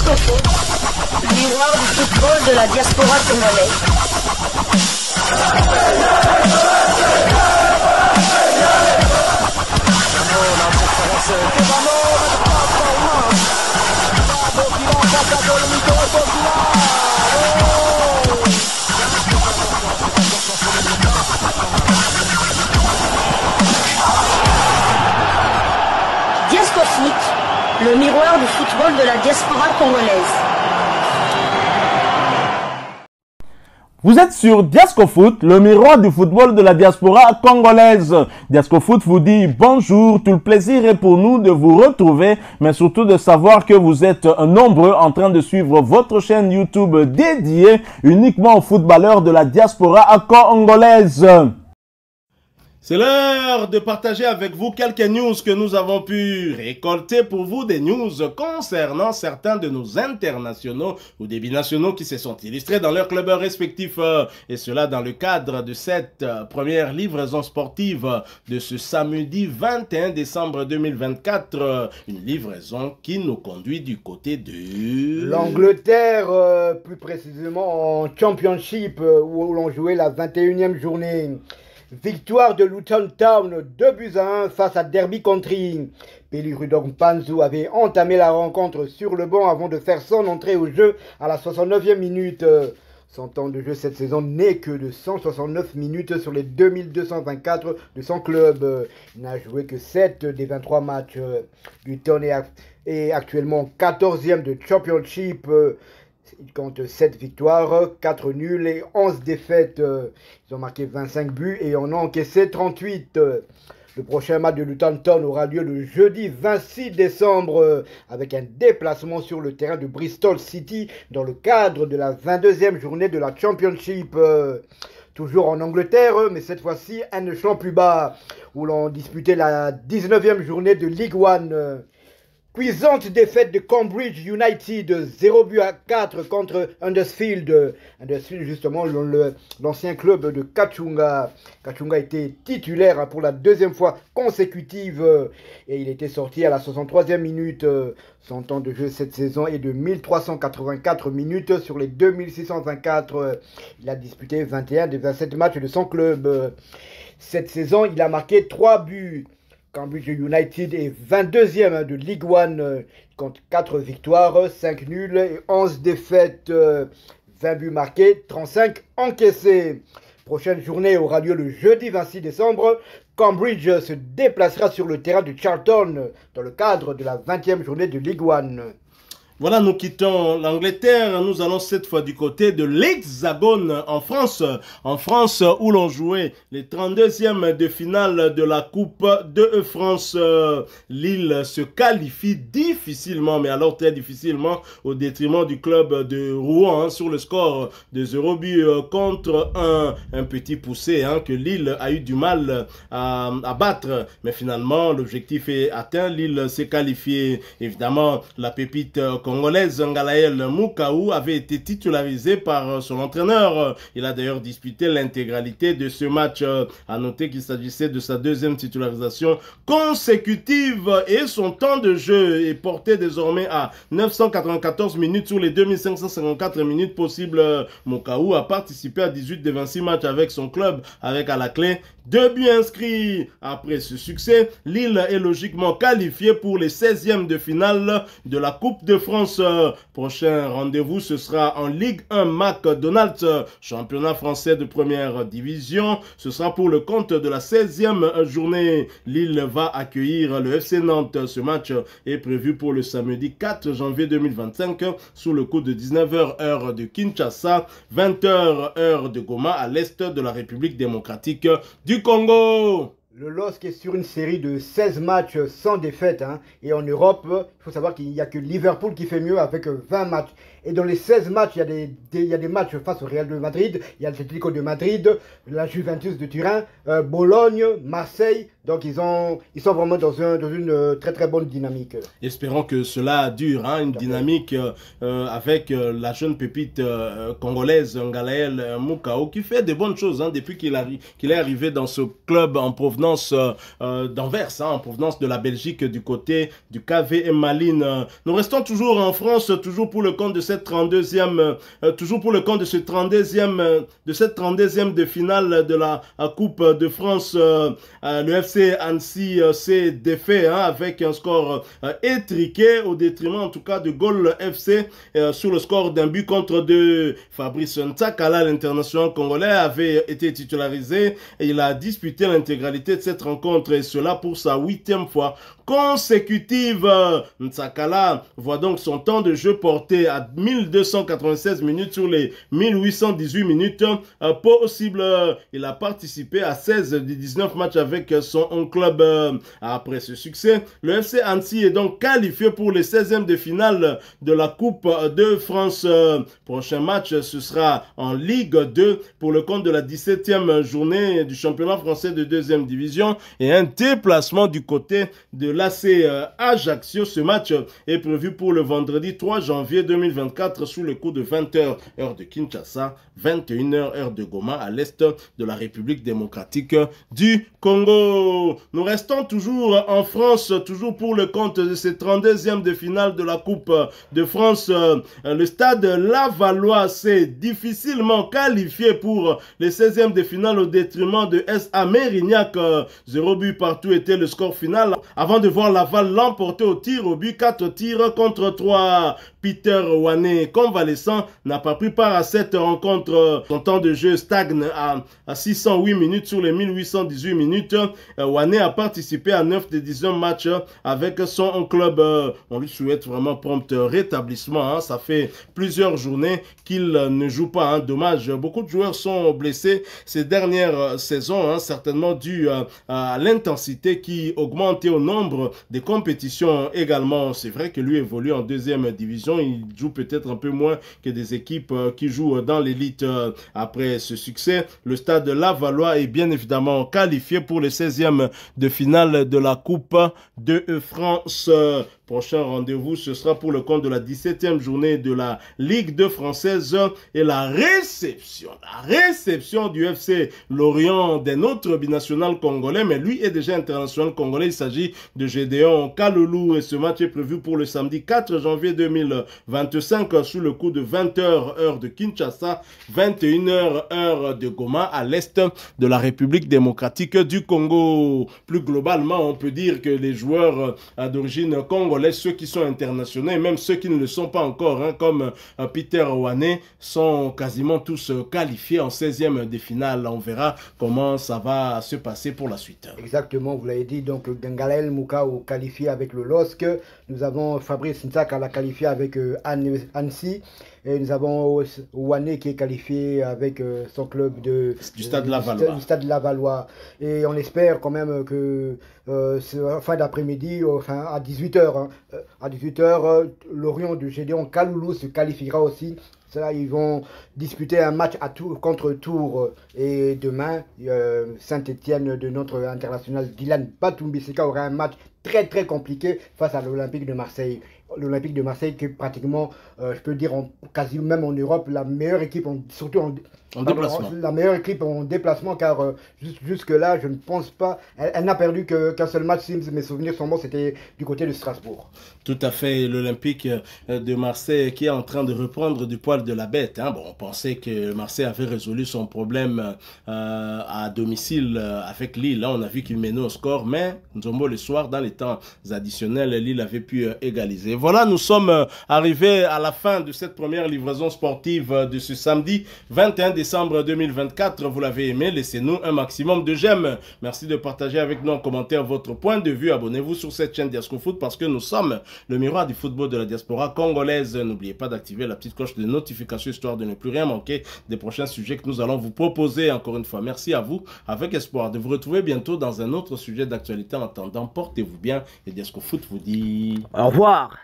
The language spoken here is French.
Diasco Foot, le miroir du football de la diaspora congolaise. Diasco Foot, le miroir du football de la diaspora congolaise. Vous êtes sur Diasco Foot, le miroir du football de la diaspora congolaise. Diasco Foot vous dit bonjour, tout le plaisir est pour nous de vous retrouver, mais surtout de savoir que vous êtes nombreux en train de suivre votre chaîne YouTube dédiée uniquement aux footballeurs de la diaspora congolaise. C'est l'heure de partager avec vous quelques news que nous avons pu récolter pour vous, des news concernant certains de nos internationaux ou des binationaux qui se sont illustrés dans leurs clubs respectifs, et cela dans le cadre de cette première livraison sportive de ce samedi 21 décembre 2024, une livraison qui nous conduit du côté de l'Angleterre, plus précisément en Championship, où l'on jouait la 21e journée. Victoire de Luton Town, 2-1 face à Derby County. Pelly Rudong-Panzu avait entamé la rencontre sur le banc avant de faire son entrée au jeu à la 69e minute. Son temps de jeu cette saison n'est que de 169 minutes sur les 2224 de son club. Il n'a joué que 7 des 23 matchs. Luton est actuellement 14e de Championship. Il compte 7 victoires, 4 nuls et 11 défaites. Ils ont marqué 25 buts et en ont encaissé 38. Le prochain match de Luton Town aura lieu le jeudi 26 décembre avec un déplacement sur le terrain de Bristol City dans le cadre de la 22e journée de la Championship. Toujours en Angleterre, mais cette fois-ci un échelon plus bas, où l'on disputait la 19e journée de League One. Cuisante défaite de Cambridge United, 0-4 contre Huddersfield. Huddersfield, justement, l'ancien club de Kachunga. Kachunga était titulaire pour la deuxième fois consécutive et il était sorti à la 63e minute. Son temps de jeu cette saison est de 1384 minutes sur les 2624. Il a disputé 21 des 27 matchs de son club. Cette saison, il a marqué 3 buts. Cambridge United est 22e de League One, compte 4 victoires, 5 nuls et 11 défaites, 20 buts marqués, 35 encaissés. Prochaine journée aura lieu le jeudi 26 décembre. Cambridge se déplacera sur le terrain de Charlton dans le cadre de la 20e journée de League One. Voilà, nous quittons l'Angleterre, nous allons cette fois du côté de l'Hexagone en France. En France, où l'on jouait les 32e de finale de la Coupe de France. Lille se qualifie difficilement, mais alors très difficilement, au détriment du club de Rouen, sur le score de 0 but contre un petit poussé que Lille a eu du mal à battre. Mais finalement, l'objectif est atteint, Lille s'est qualifié. Évidemment, la pépite congolaise Ngalaël Mukaou avait été titularisé par son entraîneur. Il a d'ailleurs disputé l'intégralité de ce match. À noter qu'il s'agissait de sa deuxième titularisation consécutive et son temps de jeu est porté désormais à 994 minutes sur les 2554 minutes possibles. Mukaou a participé à 18 des 26 matchs avec son club, avec à la clé 2 buts inscrits. Après ce succès, Lille est logiquement qualifié pour les 16e de finale de la Coupe de France. Prochain rendez-vous, ce sera en Ligue 1 McDonald's, championnat français de première division. Ce sera pour le compte de la 16e journée. Lille va accueillir le FC Nantes. Ce match est prévu pour le samedi 4 janvier 2025 sous le coup de 19h heure de Kinshasa, 20h heure de Goma à l'est de la République démocratique du Congo. Le LOSC est sur une série de 16 matchs sans défaite. Et en Europe, il faut savoir qu'il n'y a que Liverpool qui fait mieux avec 20 matchs. Et dans les 16 matchs, il y a des matchs face au Real de Madrid, il y a l'Atlético de Madrid, la Juventus de Turin, Bologne, Marseille. Donc ils sont vraiment dans une très très bonne dynamique. Espérons que cela dure, une dynamique avec la jeune pépite congolaise Ngalaël Mukaou qui fait de bonnes choses depuis qu'il est arrivé dans ce club en provenance provenance d'Anvers, hein, en provenance de la Belgique du côté du KV Malines. Nous restons toujours en France, toujours pour le compte de cette 32e, de cette 32e de finale de la Coupe de France. Le FC Annecy s'est défait, hein, avec un score étriqué au détriment en tout cas de Gol FC sur le score d'un but contre deux. Fabrice Ntsakala, l'international congolais, avait été titularisé et il a disputé l'intégralité de cette rencontre, et cela pour sa 8e fois consécutive. Ntsakala voit donc son temps de jeu porté à 1296 minutes sur les 1818 minutes possibles. Il a participé à 16 des 19 matchs avec son club. Après ce succès, le FC Annecy est donc qualifié pour les 16e de finale de la Coupe de France. Prochain match, ce sera en Ligue 2 pour le compte de la 17e journée du championnat français de 2e division et un déplacement du côté de l'AC Ajaccio. Ce match est prévu pour le vendredi 3 janvier 2024 sous le coup de 20h heure de Kinshasa, 21h heure de Goma à l'est de la République démocratique du Congo. Nous restons toujours en France, toujours pour le compte de ces 32e de finale de la Coupe de France. Le stade Lavallois s'est difficilement qualifié pour les 16e de finale au détriment de SA Mérignac. 0 but partout était le score final avant de voir Laval l'emporter au tir au but, 4 tirs contre 3. Peter Wane, convalescent, n'a pas pris part à cette rencontre. Son temps de jeu stagne à 608 minutes sur les 1818 minutes. Wane a participé à 9 des 19 matchs avec son club. On lui souhaite vraiment prompt rétablissement, hein. Ça fait plusieurs journées qu'il ne joue pas, hein. Dommage. Beaucoup de joueurs sont blessés ces dernières saisons, hein, certainement dû à l'intensité qui augmente et au nombre des compétitions également. C'est vrai que lui évolue en 2e division. Il joue peut-être un peu moins que des équipes qui jouent dans l'élite. Après ce succès, le stade Lavallois est bien évidemment qualifié pour les 16e de finale de la Coupe de France. Prochain rendez-vous, ce sera pour le compte de la 17e journée de la Ligue 2 française et la réception du FC Lorient d'un autre binational congolais, mais lui est déjà international congolais. Il s'agit de Gédéon Kaloulou et ce match est prévu pour le samedi 4 janvier 2025 sous le coup de 20h heure de Kinshasa, 21h heure de Goma à l'est de la République démocratique du Congo. Plus globalement, on peut dire que les joueurs d'origine congolaise, ceux qui sont internationaux et même ceux qui ne le sont pas encore, hein, comme Peter Wane, sont quasiment tous qualifiés en 16e de finale. On verra comment ça va se passer pour la suite. Exactement, vous l'avez dit, donc Gangalel Moukao qualifié avec le LOSC, nous avons Fabrice Ntsaka l'a qualifié avec Annecy, et nous avons Wane qui est qualifié avec son club du Stade Lavallois. Et on espère quand même que fin d'après-midi, enfin à 18h, hein, à 18h, Lorient de Gédéon Kaloulou se qualifiera aussi. Cela, ils vont disputer un match à Tours contre Tours. Et demain, Saint-Etienne de notre international Dylan Batumbiseka aura un match très compliqué face à l'Olympique de Marseille. L'Olympique de Marseille qui est pratiquement, je peux dire, quasi même en Europe, la meilleure équipe, surtout en déplacement. La meilleure équipe en déplacement, car jusque-là, je ne pense pas, elle n'a perdu qu'un seul match, si mes souvenirs sont bons, c'était du côté de Strasbourg. Tout à fait, l'Olympique de Marseille qui est en train de reprendre du poil de la bête, hein. Bon, on pensait que Marseille avait résolu son problème à domicile avec Lille. Là, on a vu qu'il menait au score, mais Nzombo, le soir, dans les temps additionnels, Lille avait pu égaliser. Voilà, nous sommes arrivés à la fin de cette première livraison sportive de ce samedi 21 décembre 2024. Vous l'avez aimé, laissez-nous un maximum de j'aime. Merci de partager avec nous en commentaire votre point de vue. Abonnez-vous sur cette chaîne Diasco Foot parce que nous sommes le miroir du football de la diaspora congolaise. N'oubliez pas d'activer la petite cloche de notification histoire de ne plus rien manquer des prochains sujets que nous allons vous proposer. Encore une fois, merci à vous, avec espoir de vous retrouver bientôt dans un autre sujet d'actualité. En attendant, portez-vous bien et Diasco Foot vous dit au revoir.